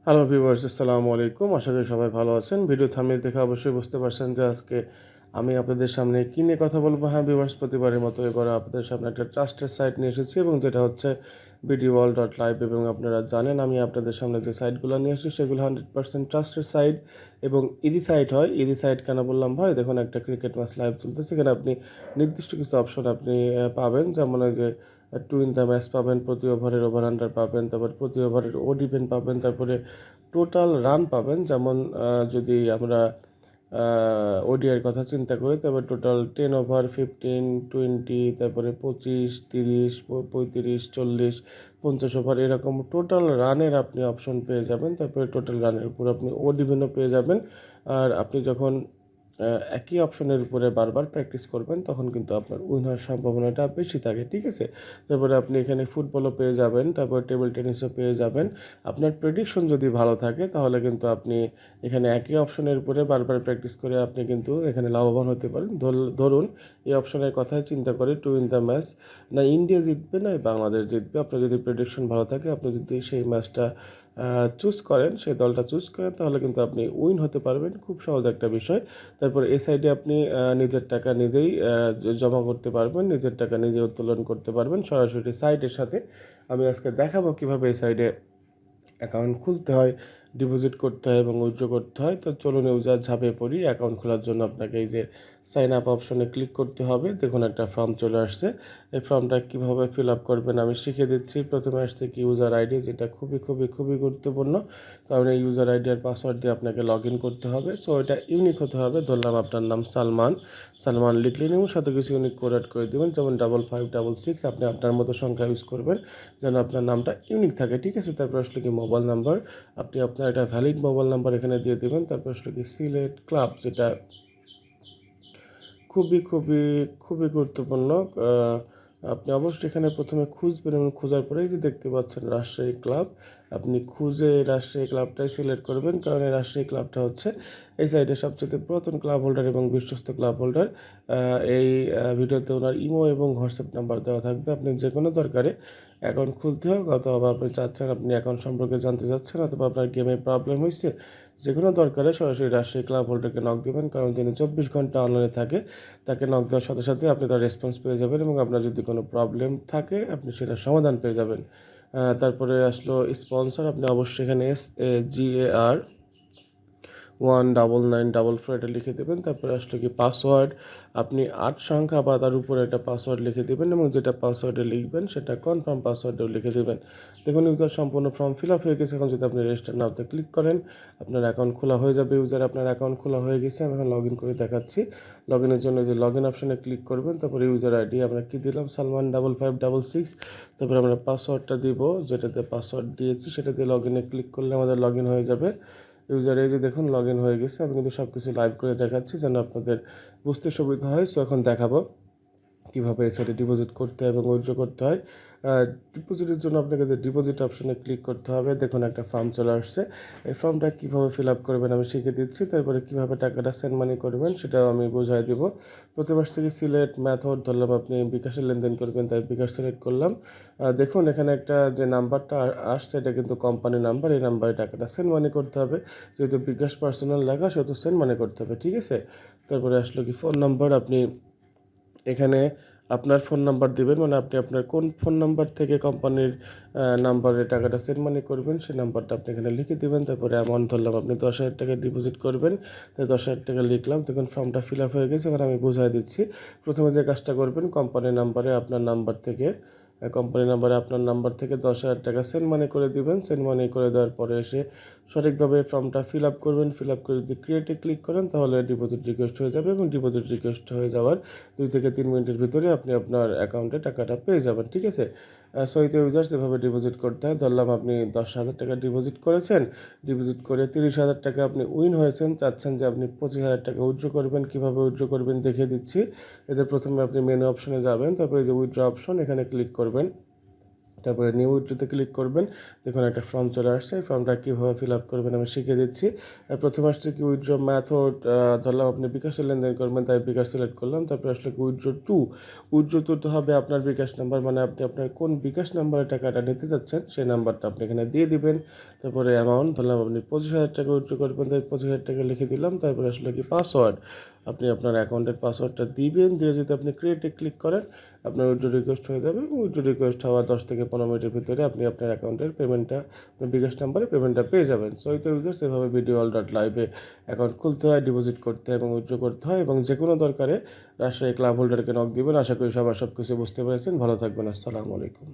Hello viewers, আসসালামু আলাইকুম। আশা করি সবাই ভালো আছেন। ভিডিও থাম্বনেল দেখে অবশ্যই বুঝতে পারছেন যে আজকে আমি আপনাদের সামনে কী নিয়ে কথা বলবো। হ্যাঁ ভিউয়ার্স, প্রতিবারের মতো এবার আপনাদের সামনে একটা ট্রাস্টেড সাইট নিয়ে এসেছি এবং যেটা হচ্ছে BDWorld.live। এবং আপনারা জানেন আমি আপনাদের সামনে যে সাইটগুলো নিয়ে এসেছি সেগুলো 100% ট্রাস্টেড সাইট এবং ইজি সাইট হয়। ইজি সাইট কেন বললাম ভাই, দেখুন একটা ক্রিকেট ম্যাচ লাইভ চলতেছে, এখানে আপনি নির্দিষ্ট কিছু অপশন আপনি পাবেন, যেমন ওই যে টু ইন দ্য ম্যাচ পাবেন, প্রতি ওভারের ওভার আন্ডার পাবেন, তারপর প্রতি ওভারের ওডিপেন পাবেন, তারপরে টোটাল রান পাবেন। যেমন যদি আমরা ওডিআইয়ের কথা চিন্তা করি, তারপর টোটাল 10 ওভার, 15, 20, তারপরে 25, 30, 35, 40, 50 ওভার, এরকম টোটাল রানের আপনি অপশন পেয়ে যাবেন। তারপরে টোটাল রানের উপর আপনি ওডিপেনও পেয়ে যাবেন। আর আপনি যখন একই অপশনের উপরে বারবার প্র্যাকটিস করবেন তখন কিন্তু আপনার উইন হওয়ার সম্ভাবনাটা বেশি থাকে, ঠিক আছে? তারপরে আপনি এখানে ফুটবলও পেয়ে যাবেন, তারপর টেবিল টেনিসও পেয়ে যাবেন। আপনার প্রেডিকশন যদি ভালো থাকে তাহলে কিন্তু আপনি এখানে একই অপশনের উপরে বারবার প্র্যাকটিস করে আপনি কিন্তু এখানে লাভবান হতে পারেন। ধরুন এই অপশনের কথাই চিন্তা করি, টু ইন দ্য ম্যাচ, না ইন্ডিয়া জিতবে না বাংলাদেশ জিতবে। আপনার যদি প্রেডিকশন ভালো থাকে, আপনি যদি সেই ম্যাচটা চুজ করেন, সেই দলটা চুজ করেন, তাহলে কিন্তু আপনি উইন হতে পারবেন। খুব সহজ একটা বিষয়। তারপর এই সাইডে আপনি নিজের টাকা নিজেই জমা করতে পারবেন, নিজের টাকা নিজে উত্তোলন করতে পারবেন সরাসরি সাইটের সাথে। আমি আজকে দেখাবো কিভাবে এই সাইডে অ্যাকাউন্ট খুলতে হয়, ডিপোজিট করতে হয় এবং উইথড্র করতে হয়। তো চলুন ইউজার ঝাঁপিয়ে পড়ি। অ্যাকাউন্ট খোলার জন্য আপনাকে এই যে সাইন আপ অপশনে ক্লিক করতে হবে। দেখুন একটা ফর্ম চলে আসছে। এই ফর্মটা কীভাবে ফিল আপ করবেন আমি শিখিয়ে দিচ্ছি। প্রথমে আসছে কি ইউজার আইডি, যেটা খুবই গুরুত্বপূর্ণ, কারণ এই ইউজার আইডি আর পাসওয়ার্ড দিয়ে আপনাকে লগ ইন করতে হবে। সো এটা ইউনিক হতে হবে। ধরলাম আপনার নাম সালমান লিখলেন এবং সাথে কিছু ইউনিক কোড অ্যাড করে দেবেন, যেমন 5566। আপনি আপনার মতো সংখ্যা ইউজ করবেন যেন আপনার নামটা ইউনিক থাকে, ঠিক আছে? তারপর আসলে কি মোবাইল নাম্বার, আপনি আপনার একটা ভ্যালিড মোবাইল নাম্বার এখানে দিয়ে দেবেন। তারপর আসলে কি সিলেক্ট ক্লাব, যেটা খুবই গুরুত্বপূর্ণ। আহ, আপনি অবশ্যই এখানে প্রথমে খুঁজবেন এবং খোঁজার পরেই যে দেখতে পাচ্ছেন রাজশাহী ক্লাব, আপনি খুঁজে রাজশাহী ক্লাবটাই সিলেক্ট করবেন, কারণ এই রাজশাহী ক্লাবটা হচ্ছে এই সাইডে সবচেয়ে পুরাতন ক্লাব হোল্ডার এবং বিশ্বস্ত ক্লাব হোল্ডার। এই ভিডিওতে ওনার ইমো এবং হোয়াটসঅ্যাপ নাম্বার দেওয়া থাকবে। আপনি যে কোনো দরকারে অ্যাকাউন্ট খুলতে হোক, অথবা আপনি চাচ্ছেন আপনি অ্যাকাউন্ট সম্পর্কে জানতে চাচ্ছেন, অথবা আপনার গেমে প্রবলেম হয়েছে, যে কোনো দরকারে সরাসরি রাজশাহী ক্লাব হোল্ডারকে নক দেবেন, কারণ তিনি 24 ঘন্টা অনলাইনে থাকে। তাকে নক দেওয়ার সাথে সাথে আপনি তার রেসপন্স পেয়ে যাবেন এবং আপনার যদি কোনো প্রবলেম থাকে আপনি সেটার সমাধান পেয়ে যাবেন। তারপরে আসলো স্পন্সর, আপনি অবশ্যই এখানে SAGAR 1994 এটা লিখে দেবেন। তারপরে আসলে কি পাসওয়ার্ড, আপনি 8 সংখ্যা বা তার উপরে একটা পাসওয়ার্ড লিখে দেবেন এবং যেটা পাসওয়ার্ডে লিখবেন সেটা কনফার্ম পাসওয়ার্ডেও লিখে দেবেন। দেখুন ইউজার সম্পূর্ণ ফর্ম ফিল আপ হয়ে গেছে। এখন যদি আপনি রেজিস্টার নাওতে ক্লিক করেন, আপনার অ্যাকাউন্ট খোলা হয়ে যাবে। ইউজার আপনার অ্যাকাউন্ট খোলা হয়ে গেছে। আমি এখন লগ ইন করে দেখাচ্ছি। লগ ইনের জন্য যে লগ ইন অপশানে ক্লিক করবেন, তারপরে ইউজার আইডি আমরা কী দিলাম, সালমান 5566। তারপরে আমরা পাসওয়ার্ডটা দিব, যেটাতে পাসওয়ার্ড দিয়েছি সেটা দিয়ে লগ ইনে ক্লিক করলে আমাদের লগ ইন হয়ে যাবে। ইউজার এই যে দেখুন লগ ইন হয়ে গেছে। আমি কিন্তু সব কিছু লাইভ করে দেখাচ্ছি যেন আপনাদের বুঝতে সুবিধা হয়। সো এখন দেখাবো কীভাবে এই সাইটে ডিপোজিট করতে হয় এবং উইথড্র করতে হয়। ডিপোজিটের জন্য আপনাকে যে ডিপোজিট অপশনে ক্লিক করতে হবে। দেখুন একটা ফর্ম চলে আসছে। এই ফর্মটা কীভাবে ফিল আপ করবেন আমি শিখিয়ে দিচ্ছি। তারপরে কীভাবে টাকাটা সেন্ড মানি করবেন সেটাও আমি বোঝাই দেবো। প্রথমে আসছে কি সিলেক্ট মেথড, ধরলাম আপনি বিকাশে লেনদেন করবেন, তাই বিকাশ সিলেক্ট করলাম। দেখুন এখানে একটা যে নাম্বারটা আসছে এটা কিন্তু কোম্পানি নাম্বার, এই নাম্বারে টাকাটা সেন্ড মানি করতে হবে। যেহেতু বিকাশ পার্সোনাল লেখা সেহেতু সেন্ড মানি করতে হবে, ঠিক আছে? তারপরে আসলো কি ফোন নাম্বার, আপনি এখানে আপনার ফোন নাম্বার দিবেন, মানে আপনি আপনার কোন ফোন নাম্বার থেকে কোম্পানির নাম্বারে টাকাটা সেন্ড মানি করবেন সেই নাম্বারটা আপনি এখানে লিখে দেবেন। তারপরে অ্যামাউন্ট ধরলাম আপনি 10,000 টাকা ডিপোজিট করবেন, তাই 10,000 টাকা লিখলাম। দেখুন ফর্মটা ফিল আপ হয়ে গেছে। এবার আমি বুঝাই দিচ্ছি। প্রথমে যে কাজটা করবেন, কোম্পানির নাম্বারে আপনার নাম্বার থেকে 10,000 টাকা সেন্ড মানি করে দিবেন। সেন্ড মানি করে দেওয়ার পরে এসে সঠিকভাবে ফর্মটা ফিল আপ করবেন। ফিল আপ করে যদি ক্রিয়েটে ক্লিক করেন তাহলে ডিপোজিট রিকোয়েস্ট হয়ে যাবে এবং ডিপোজিট রিকোয়েস্ট হয়ে যাওয়ার 2 থেকে 3 মিনিটের ভিতরে আপনি আপনার অ্যাকাউন্টে টাকাটা পেয়ে যাবেন, ঠিক আছে? সো ইউজার্স এভাবে ডিপোজিট করতে হয়। ধরলাম আপনি 10,000 টাকা ডিপোজিট করেছেন, ডিপোজিট করে 30,000 টাকা আপনি উইন হয়েছেন, চাচ্ছেন যে আপনি 25,000 টাকা উইথড্র করবেন। কীভাবে উইথড্র করবেন দেখিয়ে দিচ্ছি। এতে প্রথমে আপনি মেনু অপশনে যাবেন, তারপরে যে উইথড্র অপশন এখানে ক্লিক করবেন। তারপরে নিউ উইথড্রোতে ক্লিক করবেন। দেখুন একটা ফর্ম চলে আসছে। এই ফর্মটা কীভাবে ফিল আপ করবেন আমি শিখিয়ে দিচ্ছি। প্রথমে আসছে কি উইথড্র মেথড, ধরলাম আপনি বিকাশে লেনদেন করবেন, তাই বিকাশ সিলেক্ট করলাম। তারপরে আসলে কি উইথড্র টুতে হবে আপনার বিকাশ নাম্বার, মানে আপনি আপনার কোন বিকাশ নাম্বারে টাকাটা নিতে যাচ্ছেন সেই নাম্বারটা আপনি এখানে দিয়ে দিবেন। তারপরে অ্যামাউন্ট ধরলাম আপনি 25,000 টাকা উইথড্র করবেন, তাই 25,000 টাকা লিখে দিলাম। তারপরে আসলে কি পাসওয়ার্ড, আপনি আপনার অ্যাকাউন্টের পাসওয়ার্ডটা দিবেন। দিয়ে যদি আপনি ক্রিয়েটে ক্লিক করেন আপনার উইথড্র রিকোয়েস্ট হয়ে যাবে, এবং উইথড্র রিকোয়েস্ট হওয়ার 10 থেকে 15 মিনিটের ভিতরে আপনি আপনার অ্যাকাউন্টের পেমেন্টটা, বিকাশ নাম্বারে পেমেন্টটা পেয়ে যাবেন। সো এই তো ইউজার্স, এভাবে Videoall.live-এ অ্যাকাউন্ট খুলতে হয়, ডিপোজিট করতে হয় এবং উইথড্র করতে হয়, এবং যে কোনো দরকারে রাজশাহী ক্লাব হোল্ডারকে নক দিবেন। আশা করি সবাই সব কিছু বুঝতে পেরেছেন। ভালো থাকবেন। আসসালামু আলাইকুম।